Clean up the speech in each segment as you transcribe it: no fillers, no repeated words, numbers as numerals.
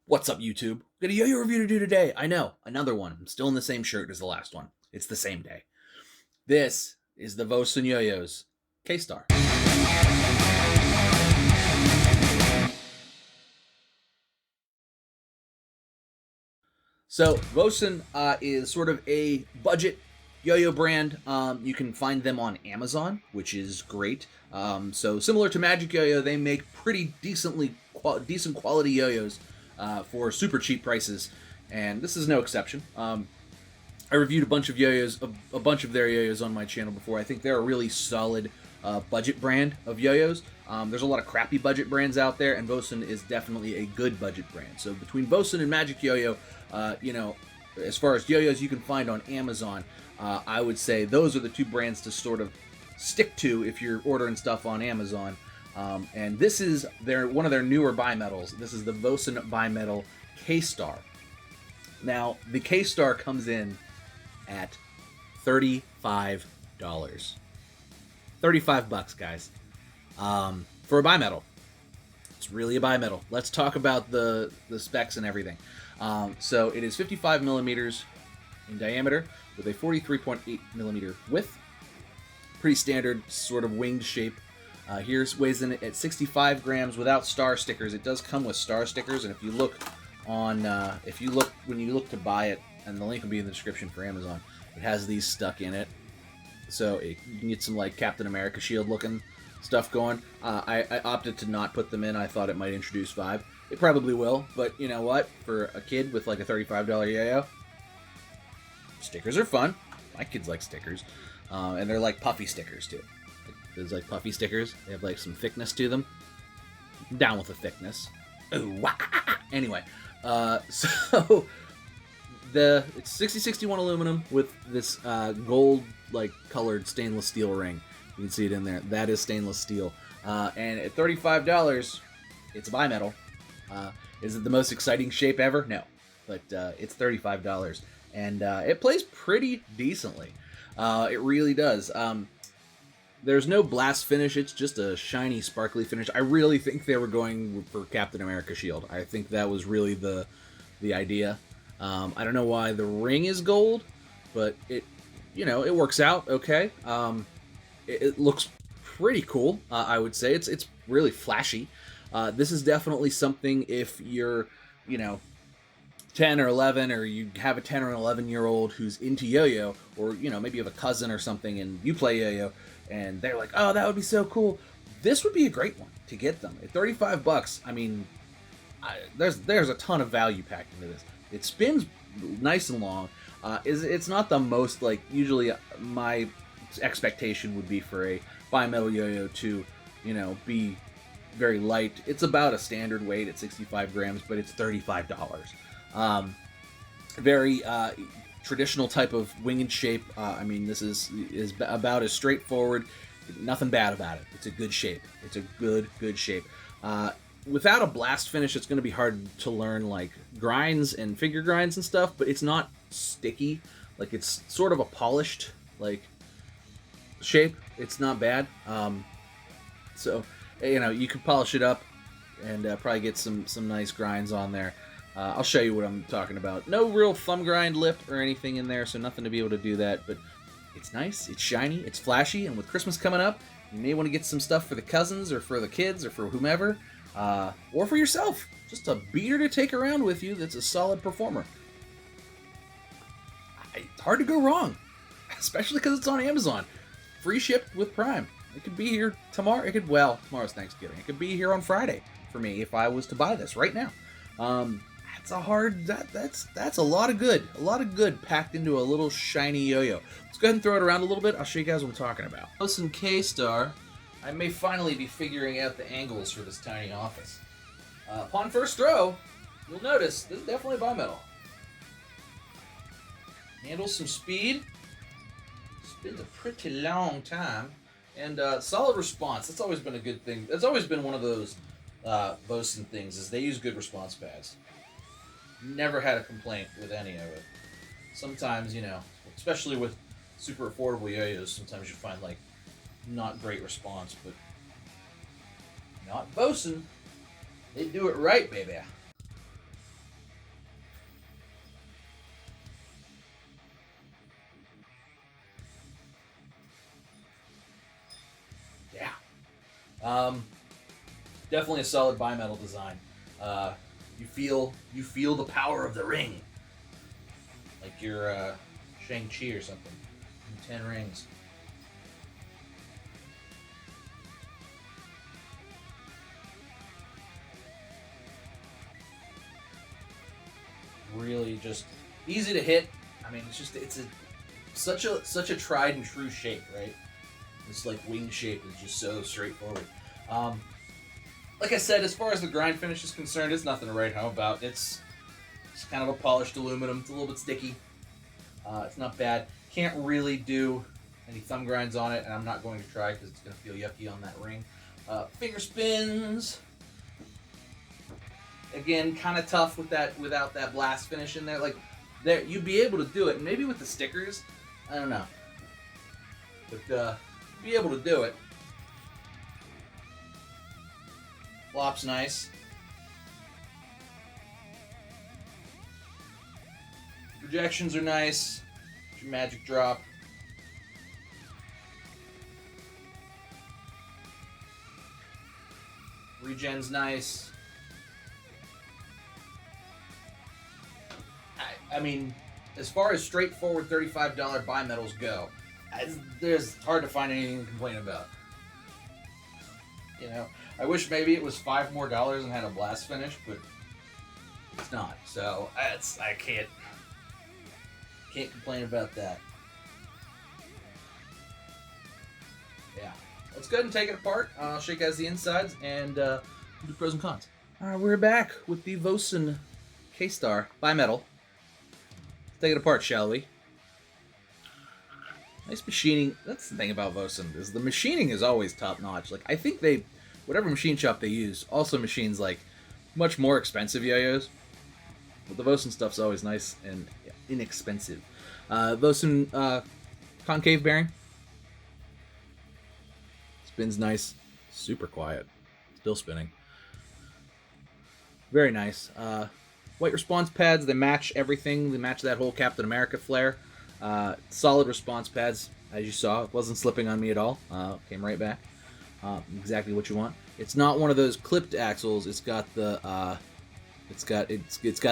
What's up, YouTube? Got a yo-yo review to do today. I know, another one. I'm still in the same shirt as the last one. It's the same day. This is the Vosun yo-yos KStar. So Vosun is sort of a budget yo-yo brand. You can find them on Amazon, which is great. So similar to Magic Yo-Yo, they make pretty decent quality yo-yos for super cheap prices, and this is no exception. I reviewed a bunch of yo-yos, a bunch of their yo-yos on my channel before. I think they're a really solid budget brand of yo-yos. There's a lot of crappy budget brands out there, and Vosun is definitely a good budget brand. So between Vosun and Magic Yo-Yo, as far as yo-yos you can find on Amazon, I would say those are the two brands to sort of stick to if you're ordering stuff on Amazon. And this is one of their newer bimetals. This is the Vosun bimetal KStar. Now, the KStar comes in at $35. $35, guys. For a bimetal. It's really a bimetal. Let's talk about the specs and everything. So it is 55 millimeters in diameter with a 43.8 millimeter width. Pretty standard sort of winged shape. Here's weighs in at 65 grams without star stickers. It does come with star stickers, and if you look on, when you look to buy it, and the link will be in the description for Amazon, it has these stuck in it. So you can get some like Captain America shield looking stuff going. I opted to not put them in. I thought it might introduce vibe. It probably will, but you know what? For a kid with like a $35 yo-yo, stickers are fun. My kids like stickers, and they're like puffy stickers too. There's like puffy stickers. They have like some thickness to them. I'm down with the thickness. Ooh, wah. Anyway, so it's 6061 aluminum with this gold like colored stainless steel ring. You can see it in there. That is stainless steel. And at $35, it's a bimetal. Is it the most exciting shape ever? No, but it's $35, and it plays pretty decently. It really does. There's no blast finish. It's just a shiny, sparkly finish. I really think they were going for Captain America shield. I think that was really the idea. I don't know why the ring is gold, but it works out okay. It looks pretty cool. I would say it's really flashy. This is definitely something if you're 10 or 11, or you have a 10 or 11-year-old who's into yo-yo, or maybe you have a cousin or something and you play yo-yo and they're like, oh, that would be so cool. This would be a great one to get them at $35. I mean, there's a ton of value packed into this. It spins nice and long. It's not the most, like, usually my expectation would be for a bimetal yo-yo to be very light. It's about a standard weight at 65 grams, but it's $35. Very traditional type of winged shape. I mean, this is about as straightforward. Nothing bad about it. It's a good shape. It's a good shape. Without a blast finish, it's going to be hard to learn like grinds and figure grinds and stuff, but it's not sticky. Like, it's sort of a polished like shape. It's not bad. So you can polish it up and probably get some nice grinds on there. I'll show you what I'm talking about. No real thumb grind lip or anything in there, so nothing to be able to do that, but it's nice, it's shiny, it's flashy, and with Christmas coming up, you may want to get some stuff for the cousins or for the kids or for whomever, or for yourself. Just a beater to take around with you that's a solid performer. It's hard to go wrong, especially because it's on Amazon. Free shipped with Prime. It could be here tomorrow. Tomorrow's Thanksgiving. It could be here on Friday for me if I was to buy this right now. That's a lot of good packed into a little shiny yo-yo. Let's go ahead and throw it around a little bit. I'll show you guys what I'm talking about. Listen, KStar, I may finally be figuring out the angles for this tiny office. Upon first throw, you'll notice this is definitely a bimetal. Handles some speed. Spins a pretty long time. And solid response. That's always been a good thing. That's always been one of those Vosun things, is they use good response pads. Never had a complaint with any of it. Sometimes, especially with super affordable yo-yos, sometimes you find like not great response, but not Vosun. They do it right, baby. Um, Definitely a solid bimetal design. You feel the power of the ring, like you're Shang-Chi or something. 10 rings. Really just easy to hit. I mean, it's such a tried and true shape, right? This like wing shape is just so straightforward. Um, like I said, as far as the grind finish is concerned, it's nothing to write home about. It's kind of a polished aluminum. It's a little bit sticky. It's not bad. Can't really do any thumb grinds on it, and I'm not going to try because it's going to feel yucky on that ring. Finger spins. Again, kind of tough with that without that blast finish in there. Like, there you'd be able to do it, and maybe with the stickers, I don't know, but be able to do it. Flop's nice. Projections are nice. Your magic drop. Regen's nice. I mean, as far as straightforward $35 bimetals go, there's hard to find anything to complain about. You know, I wish maybe it was $5 more and had a blast finish, but it's not. So I can't complain about that. Yeah, let's go ahead and take it apart. I'll show you guys the insides and do pros and cons. All right, we're back with the Vosun KStar bimetal. Take it apart, shall we? Nice machining. That's the thing about Vosun, is the machining is always top notch. Like, I think whatever machine shop they use also machines like much more expensive yo-yos. But the Vosun stuff's always nice and inexpensive. Vosun concave bearing. Spins nice. Super quiet. Still spinning. Very nice. White response pads, they match everything. They match that whole Captain America flare. Solid response pads, as you saw. It wasn't slipping on me at all. Came right back. Exactly what you want. It's not one of those clipped axles. It's got the it's got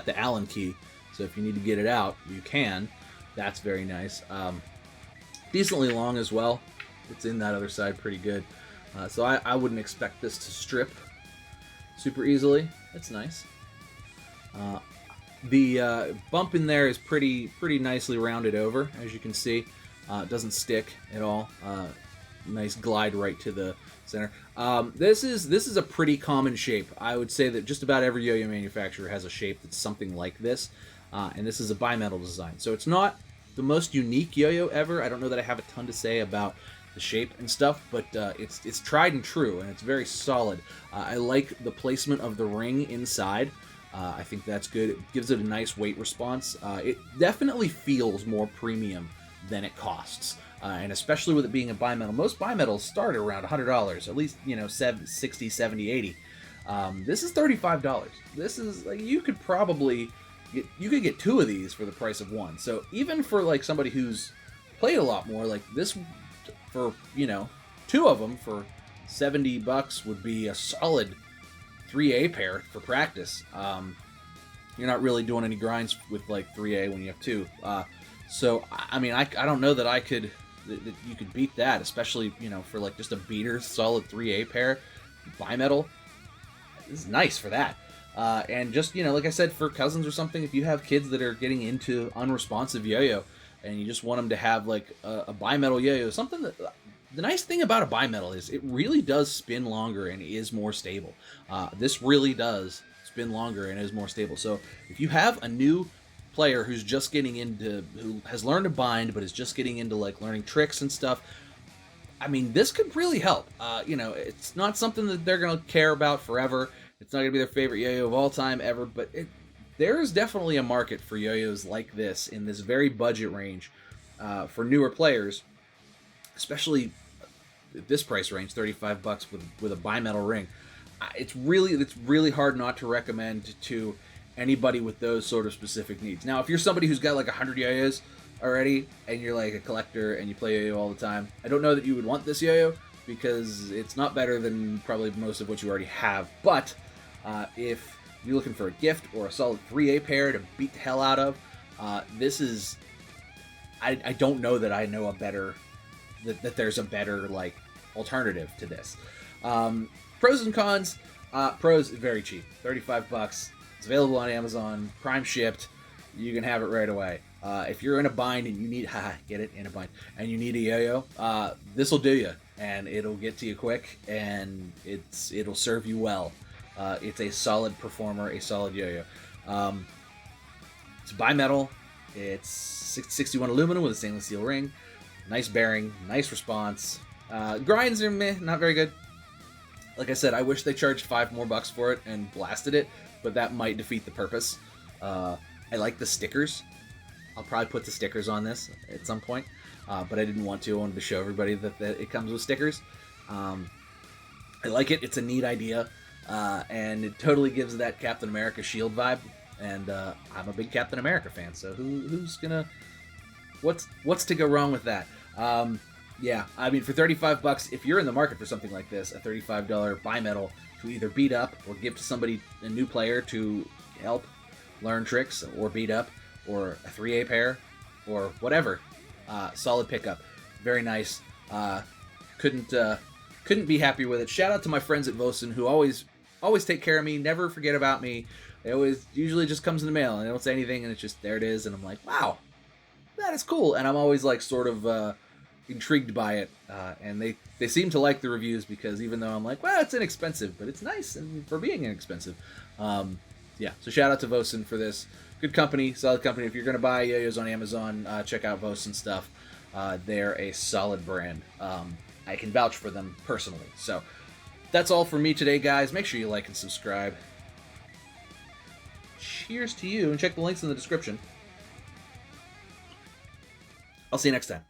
the Allen key. So if you need to get it out, you can. That's very nice. Decently long as well. It's in that other side pretty good. So I wouldn't expect this to strip super easily. That's nice. The bump in there is pretty nicely rounded over, as you can see. It doesn't stick at all. Nice glide right to the center. This is a pretty common shape. I would say that just about every yo-yo manufacturer has a shape that's something like this, and this is a bimetal design. So it's not the most unique yo-yo ever. I don't know that I have a ton to say about the shape and stuff, but it's tried and true, and it's very solid. I like the placement of the ring inside. I think that's good. It gives it a nice weight response. It definitely feels more premium than it costs. And especially with it being a bimetal. Most bimetals start at around $100, at least, 60, 70, 80. This is $35. This is, like, you could probably get two of these for the price of one. So even for, like, somebody who's played a lot more, like, this, for, two of them for $70 would be a solid 3A pair for practice. You're not really doing any grinds with like 3A when you have two. So I mean, I don't know that that you could beat that, especially for like just a beater solid 3A pair, bimetal. This is nice for that. And just like I said, for cousins or something, if you have kids that are getting into unresponsive yo-yo and you just want them to have like a bimetal yo-yo, something that. The nice thing about a bimetal is it really does spin longer and is more stable. This really does spin longer and is more stable. So if you have a new player who has learned to bind but is just getting into like learning tricks and stuff, I mean, this could really help. It's not something that they're going to care about forever. It's not going to be their favorite yo-yo of all time ever, but there's definitely a market for yo-yos like this in this very budget range for newer players. Especially at this price range, $35 with a bimetal ring. It's really hard not to recommend to anybody with those sort of specific needs. Now, if you're somebody who's got like 100 yo-yos already, and you're like a collector and you play yo-yo all the time, I don't know that you would want this yo-yo, because it's not better than probably most of what you already have. But if you're looking for a gift or a solid 3A pair to beat the hell out of, this is... I don't know that I know a better... that there's a better, like, alternative to this. Pros and cons. Pros, very cheap. $35. It's available on Amazon, Prime shipped. You can have it right away. If you're in a bind and you need... get it? In a bind. And you need a yo-yo, this will do you. And it'll get to you quick, and it'll serve you well. It's a solid performer, a solid yo-yo. It's bimetal. It's 61 aluminum with a stainless steel ring. Nice bearing, nice response. Grinds are meh, not very good. Like I said, I wish they charged $5 more for it and blasted it, but that might defeat the purpose. I like the stickers. I'll probably put the stickers on this at some point, but I didn't want to. I wanted to show everybody that it comes with stickers. I like it. It's a neat idea, and it totally gives that Captain America shield vibe. And I'm a big Captain America fan, so who's gonna... What's to go wrong with that? Yeah, I mean, for $35, if you're in the market for something like this, a $35 bimetal to either beat up or give to somebody, a new player, to help learn tricks or beat up, or a 3A pair, or whatever, solid pickup. Very nice. Couldn't be happier with it. Shout out to my friends at Vosun, who always take care of me, never forget about me. They always usually just comes in the mail and they don't say anything, and it's just there it is, and I'm like, wow, that is cool. And I'm always like sort of intrigued by it, and they seem to like the reviews, because even though I'm like, well, it's inexpensive, but it's nice and for being inexpensive. Yeah, so shout out to Vosun for this. Good company, solid company. If you're going to buy yo-yos on Amazon, check out Vosun stuff. They're a solid brand. I can vouch for them personally. So that's all for me today, guys. Make sure you like and subscribe. Cheers to you, and check the links in the description. I'll see you next time.